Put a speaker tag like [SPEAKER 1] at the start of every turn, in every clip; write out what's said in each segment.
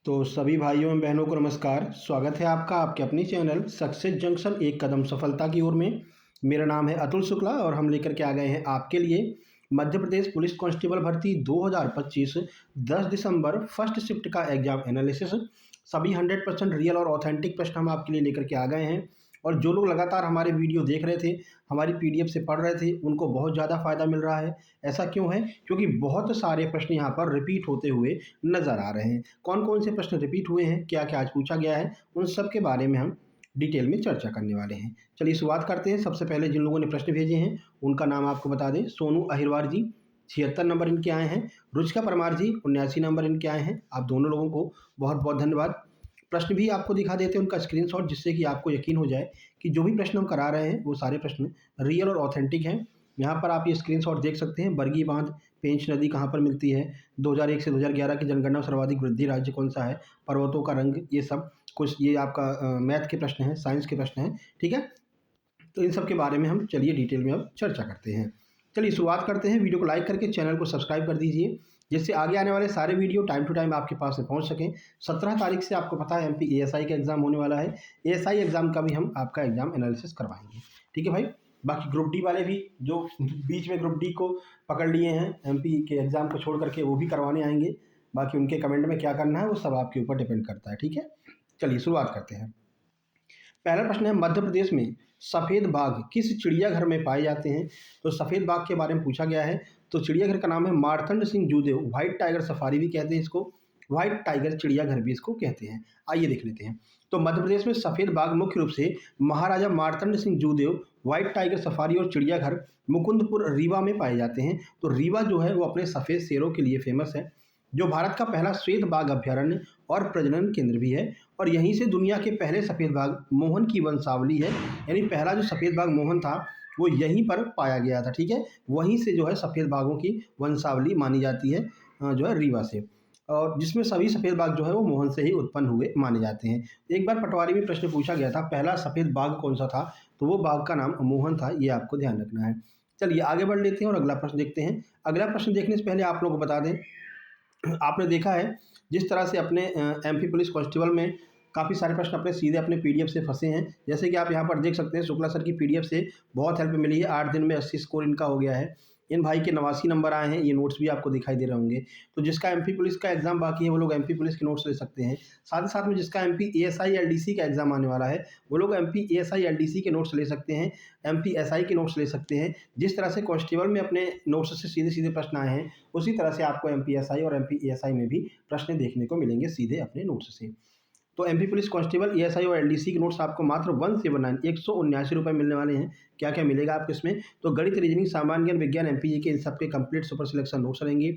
[SPEAKER 1] तो सभी भाइयों एवं बहनों को नमस्कार। स्वागत है आपका आपके अपनी चैनल सक्सेस जंक्शन एक कदम सफलता की ओर में। मेरा नाम है अतुल शुक्ला और हम लेकर के आ गए हैं आपके लिए मध्य प्रदेश पुलिस कांस्टेबल भर्ती 2025 10 दिसंबर फर्स्ट शिफ्ट का एग्जाम एनालिसिस। सभी 100% रियल और ऑथेंटिक प्रश्न हम आपके लिए लेकर के आ गए हैं। और जो लोग लगातार हमारे वीडियो देख रहे थे, हमारी पीडीएफ से पढ़ रहे थे, उनको बहुत ज़्यादा फ़ायदा मिल रहा है। ऐसा क्यों है? क्योंकि बहुत सारे प्रश्न यहाँ पर रिपीट होते हुए नज़र आ रहे हैं। कौन कौन से प्रश्न रिपीट हुए हैं, क्या क्या आज पूछा गया है, उन सब के बारे में हम डिटेल में चर्चा करने वाले हैं। चलिए शुरुआत करते हैं। सबसे पहले जिन लोगों ने प्रश्न भेजे हैं उनका नाम आपको बता दें। सोनू अहिरवार जी 76 नंबर इनके आए हैं। रुचिका परमार जी 79 नंबर इनके आए हैं। आप दोनों लोगों को बहुत बहुत धन्यवाद। प्रश्न भी आपको दिखा देते हैं उनका स्क्रीनशॉट, जिससे कि आपको यकीन हो जाए कि जो भी प्रश्न हम करा रहे हैं वो सारे प्रश्न रियल और ऑथेंटिक हैं। यहाँ पर आप ये स्क्रीनशॉट देख सकते हैं। बरगी बांध पेंच नदी कहाँ पर मिलती है, 2001 से 2011 की जनगणना में सर्वाधिक वृद्धि राज्य कौन सा है, पर्वतों का रंग, ये सब कुछ ये आपका मैथ के प्रश्न हैं, साइंस के प्रश्न हैं। ठीक है, तो इन सब के बारे में हम चलिए डिटेल में अब चर्चा करते हैं। चलिए शुरुआत करते हैं। वीडियो को लाइक करके चैनल को सब्सक्राइब कर दीजिए, जिससे आगे आने वाले सारे वीडियो टाइम टू टाइम आपके पास में पहुंच सकें। 17 तारीख से आपको पता है एमपी एएसआई का एग्ज़ाम होने वाला है। एएसआई एग्ज़ाम का भी हम आपका एग्ज़ाम एनालिसिस करवाएंगे। ठीक है भाई। बाकी ग्रुप डी वाले भी जो बीच में ग्रुप डी को पकड़ लिए हैं एमपी के एग्ज़ाम को छोड़ करके, वो भी करवाने आएंगे। बाकी उनके कमेंट में क्या करना है वो सब आपके ऊपर डिपेंड करता है। ठीक है, चलिए शुरुआत करते हैं। पहला प्रश्न है, मध्य प्रदेश में सफ़ेद बाघ किस चिड़ियाघर में पाए जाते हैं? तो सफ़ेद बाघ के बारे में पूछा गया है। तो चिड़ियाघर का नाम है Martand Singh Judev white tiger safari भी कहते हैं इसको, व्हाइट टाइगर चिड़ियाघर भी इसको कहते हैं। आइए देख लेते हैं। तो मध्य प्रदेश में सफ़ेद बाघ मुख्य रूप से Maharaja Martand Singh Judev white tiger safari और चिड़ियाघर मुकुंदपुर रीवा में पाए जाते हैं। तो रीवा जो है वो अपने सफ़ेद शेरों के लिए फेमस है, जो भारत का पहला श्वेत बाघ अभ्यारण्य और प्रजनन केंद्र भी है। और यहीं से दुनिया के पहले सफ़ेद बाघ मोहन की वंशावली है, यानी पहला जो सफ़ेद बाघ मोहन था वो यहीं पर पाया गया था। ठीक है, वहीं से जो है सफ़ेद बाघों की वंशावली मानी जाती है, जो है रीवा से। और जिसमें सभी सफ़ेद बाघ जो है वो मोहन से ही उत्पन्न हुए माने जाते हैं। एक बार पटवारी में प्रश्न पूछा गया था, पहला सफ़ेद बाघ कौन सा था? तो वो बाघ का नाम मोहन था, ये आपको ध्यान रखना है। चलिए आगे बढ़ लेते हैं और अगला प्रश्न देखते हैं। अगला प्रश्न देखने से पहले आप लोगों को बता दें, आपने देखा है जिस तरह से अपने एमपी पुलिस कांस्टेबल में काफ़ी सारे प्रश्न अपने सीधे अपने पीडीएफ से फंसे हैं। जैसे कि आप यहाँ पर देख सकते हैं, शुक्ला सर की पीडीएफ से बहुत हेल्प मिली है। 8 दिन में 80 स्कोर इनका हो गया है। इन भाई के 89 नंबर आए हैं। ये नोट्स भी आपको दिखाई दे रहे होंगे। तो जिसका एमपी पुलिस का एग्जाम बाकी है वो लोग एमपी पुलिस के नोट्स ले सकते हैं। साथ ही साथ में जिसका एमपी एएसआई एलडीसी का एग्जाम आने वाला है वो लोग एमपी एएसआई एलडीसी के नोट्स ले सकते हैं, एमपी एसआई के नोट्स ले सकते हैं। जिस तरह से कांस्टेबल में अपने नोट्स से सीधे सीधे प्रश्न आए हैं, उसी तरह से आपको एमपी एसआई और एमपी एएसआई में भी प्रश्न देखने को मिलेंगे सीधे अपने नोट्स से। तो एमपी पुलिस कांस्टेबल एएसआई और एलडीसी के नोट्स आपको मात्र 179 179 रुपये मिलने वाले हैं। क्या क्या मिलेगा आपको इसमें? तो गणित, रीजनिंग, सामान्य ज्ञान, विज्ञान, एमपीजी के इन सबके कंप्लीट सुपर सिलेक्शन नोट्स रहेंगे।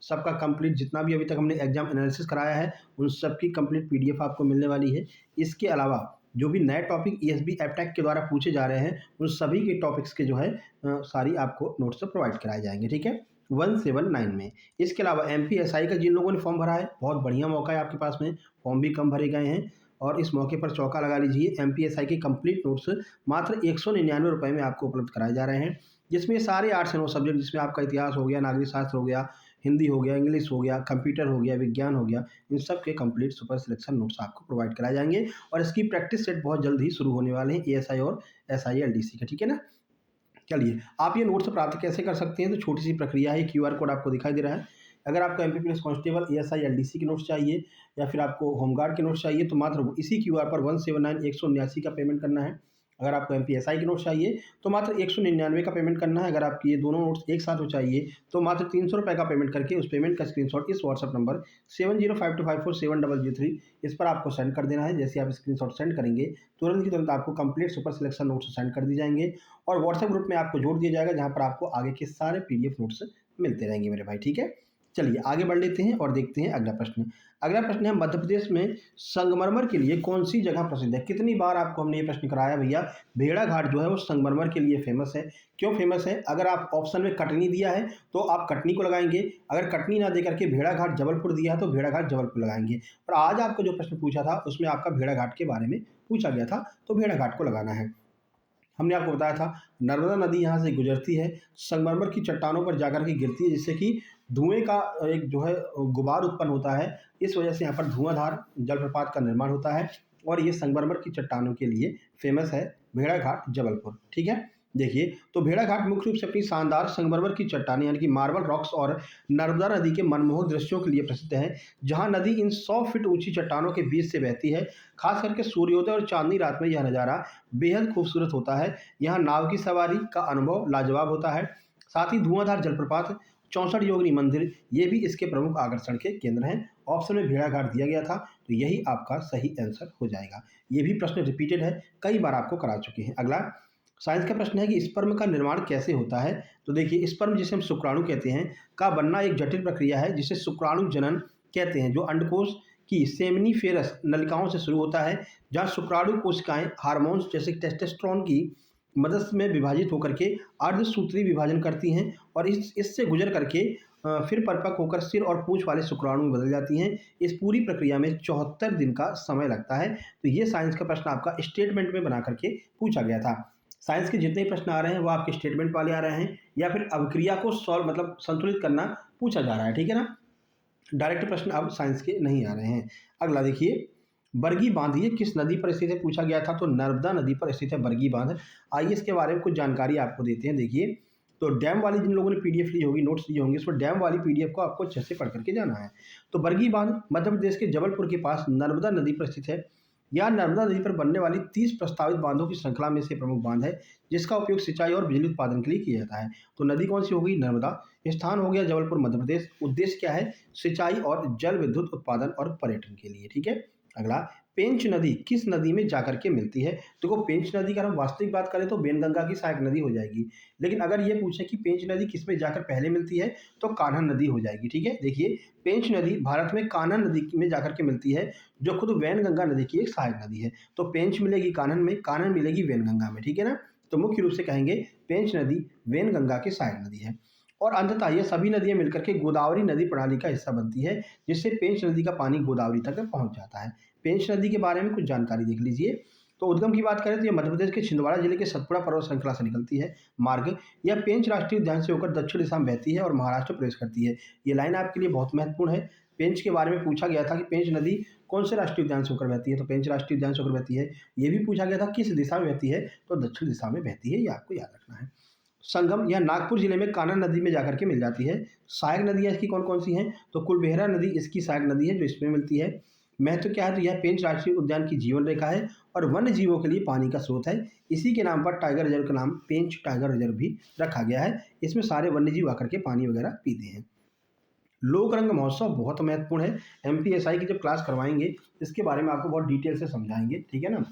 [SPEAKER 1] सबका कंप्लीट जितना भी अभी तक हमने एग्जाम एनालिसिस कराया है उन सबकी कंप्लीट पीडीएफ आपको मिलने वाली है। इसके अलावा जो भी नए टॉपिक ईएसबी एपटेक के द्वारा पूछे जा रहे हैं उन सभी के टॉपिक्स के जो है सारी आपको नोट्स प्रोवाइड कराए जाएंगे। ठीक है, 179 में। इसके अलावा एमपी एसआई का जिन लोगों ने फॉर्म भरा है, बहुत बढ़िया मौका है आपके पास में, फॉर्म भी कम भरे गए हैं और इस मौके पर चौका लगा लीजिए। एमपी एसआई के कंप्लीट नोट्स मात्र 199 रुपये में आपको उपलब्ध कराए जा रहे हैं, जिसमें सारे 8 से 9 सब्जेक्ट, जिसमें आपका इतिहास हो गया, नागरिक शास्त्र हो गया, हिंदी हो गया, इंग्लिश हो गया, कंप्यूटर हो गया, विज्ञान हो गया, इन सब के कंप्लीट सुपर सिलेक्शन नोट्स आपको प्रोवाइड कराए जाएंगे। और इसकी प्रैक्टिस सेट बहुत जल्द ही शुरू होने वाले हैं एएसआई और एसआई एलडीसी का। ठीक है ना। चलिए आप ये नोट्स प्राप्त कैसे कर सकते हैं? तो छोटी सी प्रक्रिया है, क्यूआर कोड आपको दिखाई दे रहा है। अगर आपको MP police constable ASI LDC के नोट्स चाहिए या फिर आपको होमगार्ड के नोट्स चाहिए तो मात्र इसी क्यूआर पर 179 179 का पेमेंट करना है। अगर आपको एमपी एसआई के नोट्स चाहिए तो मात्र 199 का पेमेंट करना है। अगर आपकी ये दोनों नोट्स एक साथ हो चाहिए तो मात्र 300 रुपये का पेमेंट करके उस पेमेंट का स्क्रीनशॉट इस व्हाट्सअप नंबर 7052547003 इस पर आपको सेंड कर देना है। जैसे आप स्क्रीनशॉट सेंड करेंगे तुरंत की तुरंत आपको complete super selection notes send कर दी जाएंगे और व्हाट्सएप ग्रुप में आपको जोड़ दिया जाएगा, जहाँ पर आपको आगे के सारे पीडीएफ नोट्स मिलते रहेंगे मेरे भाई। ठीक है, चलिए आगे बढ़ लेते हैं और देखते हैं अगला प्रश्न। अगला प्रश्न है, मध्य प्रदेश में संगमरमर के लिए कौन सी जगह प्रसिद्ध है? कितनी बार आपको हमने ये प्रश्न कराया भैया। भेड़ाघाट जो है वो संगमरमर के लिए फेमस है। क्यों फेमस है? अगर आप ऑप्शन में कटनी दिया है तो आप कटनी को लगाएंगे, अगर कटनी ना दे करके भेड़ाघाट जबलपुर दिया है तो भेड़ाघाट जबलपुर लगाएंगे। और आज आपको जो प्रश्न पूछा था उसमें आपका भेड़ाघाट के बारे में पूछा गया था, तो भेड़ाघाट को लगाना है। हमने आपको बताया था नर्मदा नदी यहाँ से गुजरती है, संगमरमर की चट्टानों पर जाकर के गिरती है, जिससे कि धुएँ का एक जो है गुबार उत्पन्न होता है। इस वजह से यहाँ पर धुआँधार जलप्रपात का निर्माण होता है और ये संगमरमर की चट्टानों के लिए फेमस है भेड़ाघाट जबलपुर। ठीक है, देखिए तो भेड़ाघाट मुख्य रूप से अपनी शानदार संगमरमर की चट्टानें यानी कि मार्बल रॉक्स और नर्मदा नदी के मनमोहक दृश्यों के लिए प्रसिद्ध है, जहां नदी इन 100 फीट ऊंची चट्टानों के बीच से बहती है। खास करके सूर्योदय और चांदनी रात में यह नज़ारा बेहद खूबसूरत होता है। यहाँ नाव की सवारी का अनुभव लाजवाब होता है। साथ ही धुआंधार जलप्रपात, 64 योगिनी मंदिर, ये भी इसके प्रमुख आकर्षण के केंद्र हैं। ऑप्शन में भेड़ाघाट दिया गया था, तो यही आपका सही आंसर हो जाएगा। ये भी प्रश्न रिपीटेड है, कई बार आपको करा चुके हैं। अगला साइंस का प्रश्न है कि स्पर्म का निर्माण कैसे होता है। तो देखिए, स्पर्म जिसे हम शुक्राणु कहते हैं का बनना एक जटिल प्रक्रिया है जिसे शुक्राणु जनन कहते हैं, जो अंडकोश की सेमिनिफेरस नलिकाओं से शुरू होता है, जहाँ शुक्राणु कोशिकाएं हार्मोन्स जैसे टेस्टोस्टेरोन की मदद में विभाजित होकर के अर्धसूत्री विभाजन करती हैं और इससे गुजर करके फिर परिपक्व होकर सिर और पूंछ वाले शुक्राणु में बदल जाती हैं। इस पूरी प्रक्रिया में 74 दिन का समय लगता है। तो ये साइंस का प्रश्न आपका स्टेटमेंट में बना करके पूछा गया था। साइंस के जितने प्रश्न आ रहे हैं वो आपके स्टेटमेंट वाले आ रहे हैं या फिर अभिक्रिया को सॉल्व मतलब संतुलित करना पूछा जा रहा है। ठीक है ना, डायरेक्ट प्रश्न अब साइंस के नहीं आ रहे हैं। अगला देखिए, बरगी बांध ये किस नदी पर स्थित है पूछा गया था। तो नर्मदा नदी पर स्थित है बरगी बांध। आइए इसके बारे में कुछ जानकारी आपको देते हैं। देखिए, तो डैम वाली जिन लोगों ने पीडीएफ ली होगी, नोट्स लिए होंगे, उसमें डैम वाली पीडीएफ को आपको अच्छे से पढ़ करके जाना है। तो बरगी बांध मध्य प्रदेश के जबलपुर के पास नर्मदा नदी पर स्थित है। यह नर्मदा नदी पर बनने वाली 30 प्रस्तावित बांधों की श्रृंखला में से प्रमुख बांध है, जिसका उपयोग सिंचाई और बिजली उत्पादन के लिए किया जाता है। तो नदी कौन सी होगी? नर्मदा। स्थान हो गया जबलपुर मध्य प्रदेश। उद्देश्य क्या है? सिंचाई और जल विद्युत उत्पादन और पर्यटन के लिए। ठीक है, अगला, पेंच नदी किस नदी में जाकर के मिलती है? देखो, पेंच नदी का हम वास्तविक बात करें तो वेनगंगा की सहायक नदी हो जाएगी, लेकिन अगर ये पूछे कि पेंच नदी किस में जाकर पहले मिलती है तो कान्हा नदी हो जाएगी। ठीक है, देखिए, पेंच नदी भारत में कान्हा नदी में जाकर के मिलती है, जो खुद वैनगंगा नदी की एक सहायक नदी है। तो पेंच मिलेगी कान्हा में, कान्हा मिलेगी वैनगंगा में। ठीक है ना, तो मुख्य रूप से कहेंगे पेंच नदी वैनगंगा की सहायक नदी है। और अंततः ये सभी नदियां मिलकर के गोदावरी नदी प्रणाली का हिस्सा बनती है, जिससे पेंच नदी का पानी गोदावरी तक पहुंच जाता है। पेंच नदी के बारे में कुछ जानकारी देख लीजिए। तो उद्गम की बात करें तो यह मध्य प्रदेश के छिंदवाड़ा जिले के सतपुड़ा पर्वत श्रृंखला से निकलती है मार्ग। यह पेंच राष्ट्रीय उद्यान से होकर दक्षिण दिशा में बहती है और महाराष्ट्र प्रवेश करती है। ये लाइन आपके लिए बहुत महत्वपूर्ण है। पेंच के बारे में पूछा गया था कि पेंच नदी कौन से राष्ट्रीय उद्यान से होकर बहती है, तो पेंच राष्ट्रीय उद्यान से होकर बहती है। ये भी पूछा गया था किस दिशा में बहती है, तो दक्षिण दिशा में बहती है। ये आपको याद रखना है। संगम यह नागपुर जिले में कान्हा नदी में जाकर के मिल जाती है। सहायक नदियाँ इसकी कौन कौन सी हैं? तो कुलबेहरा नदी इसकी सहायक नदी है जो इसमें मिलती है। महत्व क्या है? तो यह पेंच राष्ट्रीय उद्यान की जीवन रेखा है और वन्य जीवों के लिए पानी का स्रोत है। इसी के नाम पर टाइगर रिजर्व का नाम पेंच टाइगर रिजर्व भी रखा गया है। इसमें सारे वन्य जीव आकर के पानी वगैरह पीते हैं। लोक रंग महोत्सव बहुत महत्वपूर्ण है। एमपीएसआई की जब क्लास करवाएंगे इसके बारे में आपको बहुत डिटेल से समझाएंगे। ठीक है ना,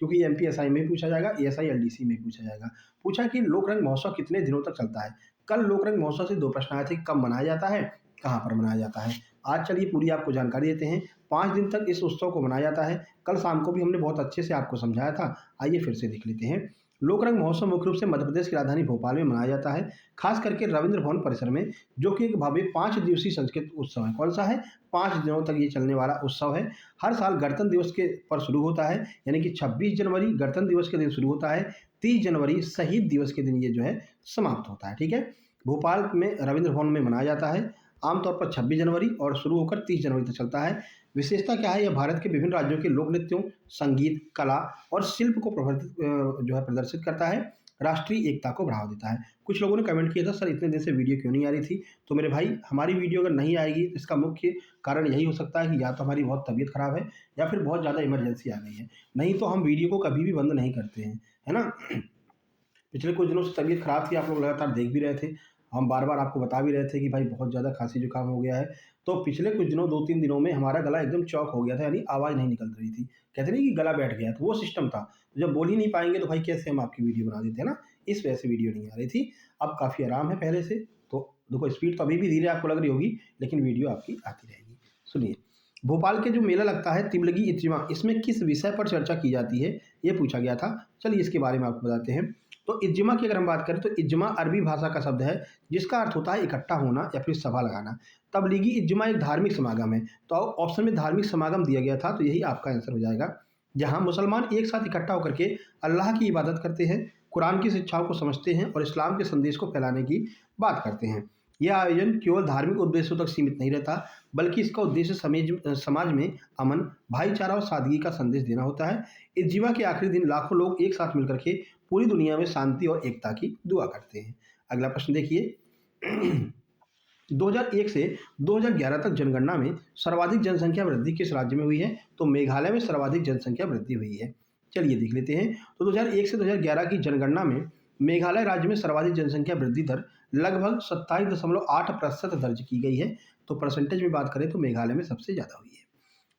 [SPEAKER 1] क्योंकि एमपीएसआई में पूछा जाएगा, एएसआई एलडीसी में पूछा जाएगा। पूछा कि लोक रंग महोत्सव कितने दिनों तक चलता है। कल लोक रंग महोत्सव से 2 प्रश्न आए थे, कब मनाया जाता है, कहाँ पर मनाया जाता है। आज चलिए पूरी आपको जानकारी देते हैं। 5 दिन तक इस उत्सव को मनाया जाता है। कल शाम को भी हमने बहुत अच्छे से आपको समझाया था, आइए फिर से देख लेते हैं। लोकरंग महोत्सव मुख्य रूप से मध्य प्रदेश की राजधानी भोपाल में मनाया जाता है, खास करके रविंद्र भवन परिसर में, जो कि एक भव्य 5 दिवसीय संस्कृत उत्सव है। कौन सा है? 5 दिनों तक ये चलने वाला उत्सव है। हर साल गणतंत्र दिवस के पर शुरू होता है, यानी कि 26 जनवरी गणतंत्र दिवस के दिन शुरू होता है, 30 जनवरी शहीद दिवस के दिन ये जो है समाप्त होता है। ठीक है, भोपाल में रविंद्र भवन में मनाया जाता है आमतौर पर 26 जनवरी और शुरू होकर 30 जनवरी तक चलता है। विशेषता क्या है? यह भारत के विभिन्न राज्यों के लोक नृत्यों, संगीत, कला और शिल्प को प्रदर्शित करता है, राष्ट्रीय एकता को बढ़ावा देता है। कुछ लोगों ने कमेंट किया था, सर इतने दिन से वीडियो क्यों नहीं आ रही थी? तो मेरे भाई, हमारी वीडियो अगर नहीं आएगी तो इसका मुख्य कारण यही हो सकता है कि या तो हमारी बहुत तबीयत खराब है या फिर बहुत ज़्यादा इमरजेंसी आ गई है। नहीं तो हम वीडियो को कभी भी बंद नहीं करते हैं, है ना। पिछले कुछ दिनों से तबीयत खराब थी, आप लोग लगातार देख भी रहे थे। हम बार-बार आपको बता भी रहे थे कि भाई बहुत ज़्यादा खाँसी जुकाम हो गया है। तो पिछले कुछ दिनों 2-3 दिनों में हमारा गला एकदम चॉक हो गया था, यानी आवाज़ नहीं निकल रही थी। कहते नहीं कि गला बैठ गया, तो वो सिस्टम था। तो जब बोल ही नहीं पाएँगे तो भाई कैसे हम आपकी वीडियो बना देते हैं ना, इस वजह से वीडियो नहीं आ रही थी। अब काफ़ी आराम है पहले से, तो देखो स्पीड तो अभी भी धीरे आपको लग रही होगी, लेकिन वीडियो आपकी आती रहेगी। सुनिए, भोपाल के जो मेला लगता है तिबलगी इज्तिमा, इसमें किस विषय पर चर्चा की जाती है, ये पूछा गया था। चलिए इसके बारे में आपको बताते हैं। तो इज्तिमा की अगर हम बात करें तो इज्तिमा अरबी भाषा का शब्द है, जिसका अर्थ होता है इकट्ठा होना या फिर सभा लगाना। तबलीगी इज्तिमा एक धार्मिक समागम है। तो ऑप्शन में धार्मिक समागम दिया गया था, तो यही आपका आंसर हो जाएगा, जहां मुसलमान एक साथ इकट्ठा होकर के अल्लाह की इबादत करते हैं, कुरान की शिक्षाओं को समझते हैं और इस्लाम के संदेश को फैलाने की बात करते हैं। यह आयोजन केवल धार्मिक उद्देश्यों तक सीमित नहीं रहता, बल्कि इसका उद्देश्य समाज में अमन, भाईचारा और सादगी का संदेश देना होता है। इस जीवा के आखिरी दिन लाखों लोग एक साथ मिलकर के पूरी दुनिया में शांति और एकता की दुआ करते हैं। अगला प्रश्न देखिए। 2001 से 2011 तक जनगणना में सर्वाधिक जनसंख्या वृद्धि किस राज्य में हुई है? तो मेघालय में सर्वाधिक जनसंख्या वृद्धि हुई है। चलिए देख लेते हैं। तो 2001 से 2011 की जनगणना में मेघालय राज्य में सर्वाधिक जनसंख्या वृद्धि दर लगभग 27.8% दर्ज की गई है। तो परसेंटेज में बात करें तो मेघालय में सबसे ज़्यादा हुई है,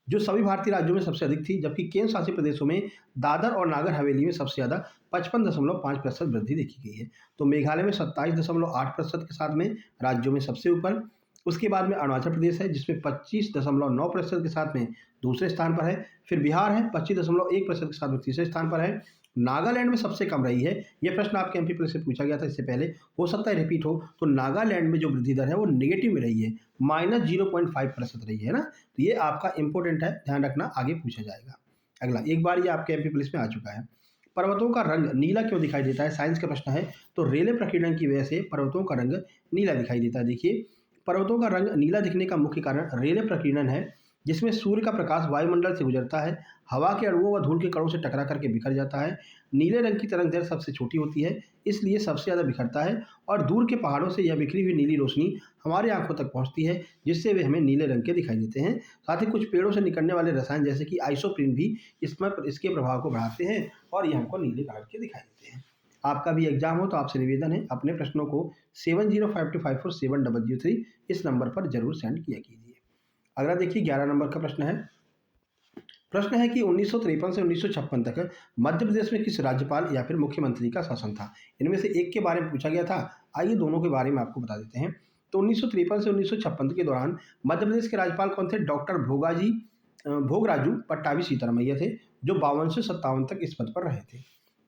[SPEAKER 1] जो सभी भारतीय राज्यों में सबसे अधिक थी, जबकि केंद्र शासित प्रदेशों में दादर और नागर हवेली में सबसे ज़्यादा 55.5% वृद्धि देखी गई है। तो मेघालय में 27.8% के साथ में राज्यों में सबसे ऊपर। उसके बाद में अरुणाचल प्रदेश है, जिसमें 25.9% के साथ में दूसरे स्थान पर है। फिर बिहार है 25.1% के साथ में तीसरे स्थान पर है। नागालैंड में सबसे कम रही है। यह प्रश्न आपके एमपी पुलिस से पूछा गया था इससे पहले, हो सकता है रिपीट हो। तो नागालैंड में जो वृद्धि दर है वो नेगेटिव में रही है, -0.5% रही है ना। तो ये आपका इंपॉर्टेंट है, ध्यान रखना, आगे पूछा जाएगा। अगला, एक बार ये आपके एमपी पुलिस में आ चुका है। पर्वतों का रंग नीला क्यों दिखाई देता है? साइंस का प्रश्न है। तो रेले प्रकीर्णन की वजह से पर्वतों का रंग नीला दिखाई देता है। देखिए, पर्वतों का रंग नीला दिखने का मुख्य कारण रेले प्रकीर्णन है, जिसमें सूर्य का प्रकाश वायुमंडल से गुजरता है, हवा के अणुओं व धूल के कणों से टकरा करके बिखर जाता है। नीले रंग की तरंग दैर्घ्य सबसे छोटी होती है, इसलिए सबसे ज़्यादा बिखरता है, और दूर के पहाड़ों से यह बिखरी हुई नीली रोशनी हमारी आंखों तक पहुंचती है, जिससे वे हमें नीले रंग के दिखाई देते हैं। साथ ही कुछ पेड़ों से निकलने वाले रसायन जैसे कि आइसोप्रीन भी इसके प्रभाव को बढ़ाते हैं और ये हमको नीले कलर के दिखाई देते हैं। आपका भी एग्जाम हो तो आपसे निवेदन है, अपने प्रश्नों को 7052547003 इस नंबर पर जरूर सेंड किया कीजिए। अगला देखिए, 11 नंबर का प्रश्न है। प्रश्न है कि 1953 से 1956 तक मध्य प्रदेश में किस राज्यपाल या फिर मुख्यमंत्री का शासन था? इनमें से एक के बारे में पूछा गया था। आइए दोनों के बारे में आपको बता देते हैं। तो 1953 से 1956 के दौरान मध्य प्रदेश के राज्यपाल कौन थे? डॉक्टर भोगराजू पट्टाभी सीतारामैया थे, जो 52 से 57 तक इस पद पर रहे थे।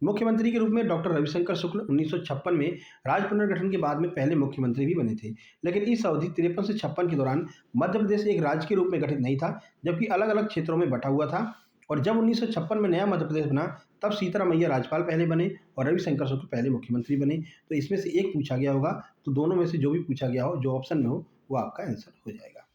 [SPEAKER 1] मुख्यमंत्री के रूप में डॉक्टर रविशंकर शुक्ल 1956 में राज्य पुनर्गठन के बाद में पहले मुख्यमंत्री भी बने थे। लेकिन इस अवधि 53 से 56 के दौरान मध्य प्रदेश एक राज्य के रूप में गठित नहीं था, जबकि अलग अलग क्षेत्रों में बटा हुआ था। और जब 1956 में नया मध्य प्रदेश बना, तब सीतारामैया राज्यपाल पहले बने और रविशंकर शुक्ल पहले मुख्यमंत्री बने। तो इसमें से एक पूछा गया होगा, तो दोनों में से जो भी पूछा गया हो, जो ऑप्शन में हो, वो आपका आंसर हो जाएगा।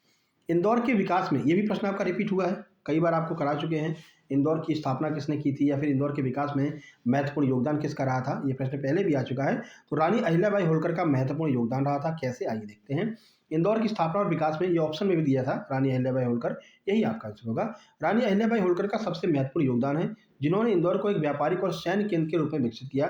[SPEAKER 1] इंदौर के विकास में, ये भी प्रश्न आपका रिपीट हुआ है, कई बार आपको करा चुके हैं। इंदौर की स्थापना किसने की थी, या फिर इंदौर के विकास में महत्वपूर्ण योगदान किसका रहा था? ये प्रश्न पहले भी आ चुका है। तो रानी अहिल्याबाई होलकर का महत्वपूर्ण योगदान रहा था। कैसे, आइए देखते हैं। इंदौर की स्थापना और विकास में ये ऑप्शन में भी दिया था रानी अहिल्याबाई होलकर, यही आपका आंसर होगा। रानी अहिल्याबाई होलकर का सबसे महत्वपूर्ण योगदान है, जिन्होंने इंदौर को एक व्यापारिक और सैन्य केंद्र के रूप में विकसित किया,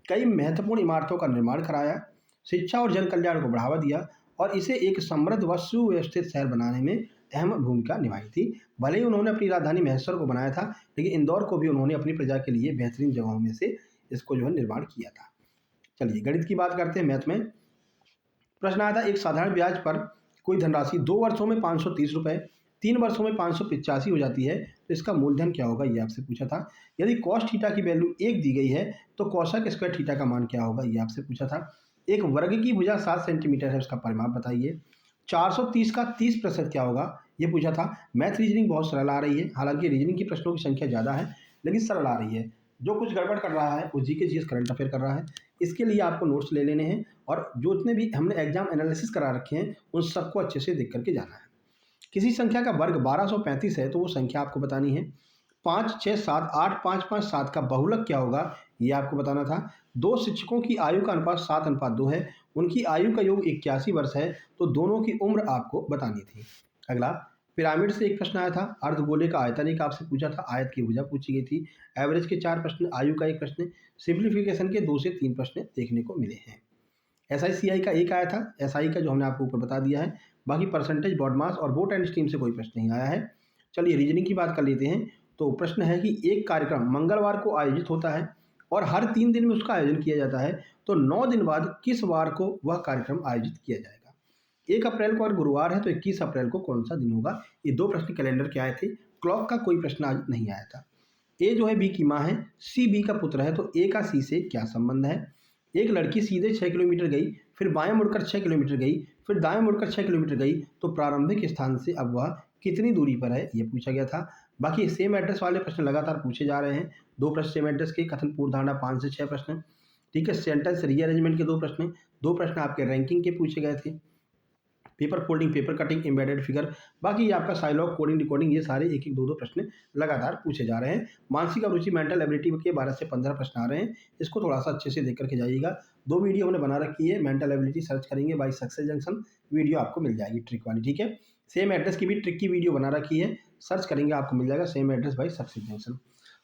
[SPEAKER 1] कई महत्वपूर्ण इमारतों का निर्माण कराया, शिक्षा और जन कल्याण को बढ़ावा दिया और इसे एक समृद्ध व सुव्यवस्थित शहर बनाने में अहम भूमिका निभाई थी। भले ही उन्होंने अपनी राजधानी महेश्वर को बनाया था, लेकिन इंदौर को भी उन्होंने अपनी प्रजा के लिए बेहतरीन जगहों में से इसको जो है निर्माण किया था। चलिए गणित की बात करते हैं। मैथ में प्रश्न आया था, एक साधारण ब्याज पर कोई धनराशि 2 वर्षों में 530 रुपये, 3 वर्षों में 585 हो जाती है, तो इसका मूलधन क्या होगा, ये आपसे पूछा था। यदि कॉस थीटा की वैल्यू 1 दी गई है, तो कोसेक स्क्वायर थीटा का मान क्या होगा, ये आपसे पूछा था। एक वर्ग की भुजा 7 सेंटीमीटर है, उसका परिमाप बताइए। 430 का 30% क्या होगा, ये पूछा था। मैथ रीजनिंग बहुत सरल आ रही है, हालांकि रीजनिंग की प्रश्नों की संख्या ज़्यादा है, लेकिन सरल आ रही है। जो कुछ गड़बड़ कर रहा है वो जीके जीएस करंट अफेयर कर रहा है। इसके लिए आपको नोट्स ले लेने हैं और जो जितने भी हमने एग्जाम एनालिसिस करा रखे हैं उन सबको अच्छे से देख करके जाना है। किसी संख्या का वर्ग 1235 है, तो वो संख्या आपको बतानी है। 5, 6, 7, 8, 5, 5, 7 का बहुलक क्या होगा, ये आपको बताना था। 2 शिक्षकों की आयु का अनुपात 7:2 है, उनकी आयु का योग 81 वर्ष है, तो दोनों की उम्र आपको बतानी थी। अगला, पिरामिड से एक प्रश्न आया था। अर्धगोले का आयतन एक आपसे पूछा था, आयत की भुजा पूछी गई थी। एवरेज के 4 प्रश्न, आयु का 1 प्रश्न, सिंप्लीफिकेशन के 2 से 3 प्रश्न देखने को मिले हैं। SICI का एक आया था, SI का जो हमने आपको ऊपर बता दिया है। बाकी परसेंटेज, बॉड मास और बोट एंड स्ट्रीम से कोई प्रश्न नहीं आया है। चलिए रीजनिंग की बात कर लेते हैं। तो प्रश्न है कि एक कार्यक्रम मंगलवार को आयोजित होता है और हर 3 दिन में उसका आयोजन किया जाता है, तो 9 दिन बाद किस वार को वह कार्यक्रम आयोजित किया जाएगा? 1 अप्रैल को अगर गुरुवार है तो 21 अप्रैल को कौन सा दिन होगा? ये 2 प्रश्न कैलेंडर के आए थे। क्लॉक का कोई प्रश्न आज नहीं आया था। ए जो है बी की माँ है, सी बी का पुत्र है, तो ए का सी से क्या संबंध है? एक लड़की सीधे 6 किलोमीटर गई, फिर बाएं मुड़कर 6 किलोमीटर गई, फिर दाएं मुड़कर 6 किलोमीटर गई, तो प्रारंभिक स्थान से अब वह कितनी दूरी पर है, ये पूछा गया था। बाकी सेम एड्रेस वाले प्रश्न लगातार पूछे जा रहे हैं। 2 प्रश्न सेम एड्रेस के, कथन पूर्व धारणा 5 से 6 प्रश्न, ठीक है। सेंटेंस रीअरेंजमेंट के 2 प्रश्न, 2 प्रश्न आपके रैंकिंग के पूछे गए थे। Paper folding, paper cutting, embedded figure, बाकी ये आपका साइलॉग, कोडिंग, डिकोडिंग, ये सारे एक एक दो दो प्रश्न लगातार पूछे जा रहे हैं। मानसिक अभिरुचि, मेंटल एबिलिटी के 12 से 15 प्रश्न आ रहे हैं, इसको थोड़ा सा अच्छे से देख करके जाइएगा। 2 वीडियो हमने बना रखी है, मेंटल एबिलिटी सर्च करेंगे बाई सक्सेस जंक्शन, वीडियो आपको मिल जाएगी ट्रिक वाली, ठीक है। सेम एड्रेस की भी ट्रिक की वीडियो बना रखी है, सर्च करेंगे आपको मिल जाएगा same address by success junction.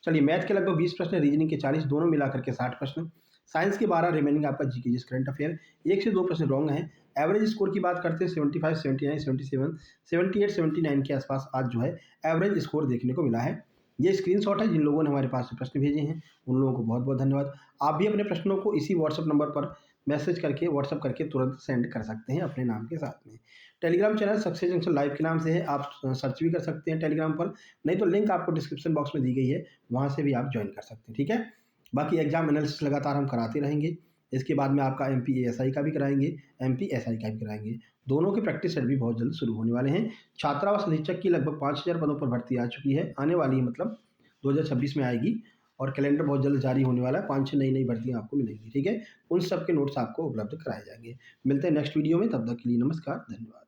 [SPEAKER 1] चलिए, मैथ के लगभग 20 प्रश्न, रीजनिंग के 40, दोनों मिलाकर के 60 प्रश्न, साइंस के 12, रिमेनिंग आपका जीके जिस करंट अफेयर, 1 से 2 प्रश्न रॉन्ग हैं। एवरेज स्कोर की बात करते हैं 75, 79, 77, 78, 79 के आसपास आज जो है एवरेज स्कोर देखने को मिला है। ये स्क्रीनशॉट है जिन लोगों ने हमारे पास से प्रश्न भेजे हैं, उन लोगों को बहुत बहुत धन्यवाद। आप भी अपने प्रश्नों को इसी व्हाट्सअप नंबर पर मैसेज करके, व्हाट्सअप करके तुरंत सेंड कर सकते हैं अपने नाम के साथ में। Telegram channel success junction live के नाम से है, आप सर्च भी कर सकते हैं टेलीग्राम पर, नहीं तो लिंक आपको डिस्क्रिप्शन बॉक्स में दी गई है, वहाँ से भी आप ज्वाइन कर सकते हैं, ठीक है। बाकी एग्जाम एनालिसिस लगातार हम कराते रहेंगे। इसके बाद में आपका MPASI का भी कराएंगे, MPSI का भी कराएंगे। दोनों के प्रैक्टिस सेट भी बहुत जल्द शुरू होने वाले हैं। छात्रावास अधीक्षक की लगभग 5000 पदों पर भर्ती आ चुकी है, आने वाली है, मतलब 2026 में आएगी, और कैलेंडर बहुत जल्द जारी होने वाला है। 5-6 नई भर्तियां आपको मिलेंगी, ठीक है। उन सब के नोट्स आपको उपलब्ध कराए जाएंगे। मिलते हैं नेक्स्ट वीडियो में, तब तक के लिए नमस्कार, धन्यवाद।